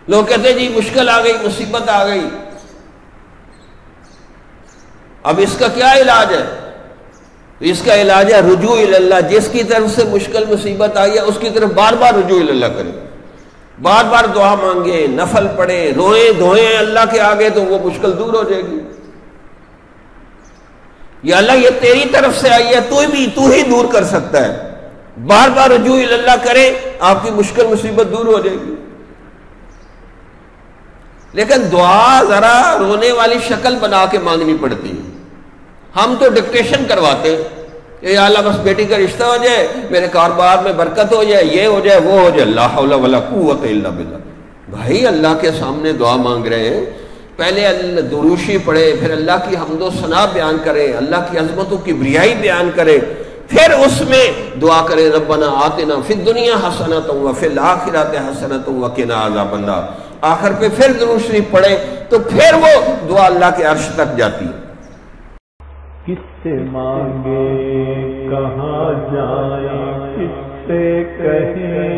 لوگ کہتے ہیں جی مشکل آ گئی، مصیبت آ گئی، اب اس کا کیا علاج ہے؟ اس کا علاج ہے رجوع اللہ۔ جس کی طرف سے مشکل مصیبت آئی ہے اس کی طرف بار بار رجوع اللہ کریں، بار بار دعا مانگیں، نفل پڑھیں، روئیں دھوئیں اللہ کے آگے، تو وہ مشکل دور ہو جائے گی۔ یا اللہ یہ تیری طرف سے آئی ہے، تو ہی دور کر سکتا ہے، بار بار رجوع اللہ کریں، آپ کی مشکل مصیبت دور ہو جائے گی۔ لیکن دعا ذرا رونے والی شکل بنا کے مانگنی پڑتی ہے۔ ہم تو ڈکٹیشن کرواتے ہیں کہ یا اللہ بس بیٹی کا رشتہ ہو جائے، میرے کاروبار میں برکت ہو جائے، یہ ہو جائے، وہ ہو جائے، لا حول ولا قوت الا باللہ۔ بھائی اللہ کے سامنے دعا مانگ رہے ہیں، پہلے دروشی پڑھے، پھر اللہ کی حمد و ثنا بیان کرے، اللہ کی عظمتوں کی بریائی بیان کرے، پھر اس میں دعا کرے ربنا آتنا فی الدنیا حسنۃ وفی الآخرۃ حسنۃ وقنا عذاب النار۔ آخر پہ پھر درود شریف پڑھے تو پھر وہ دعا اللہ کے عرش تک جاتی ہے۔ کس سے مانگے کہاں جائیں، کس سے کہیں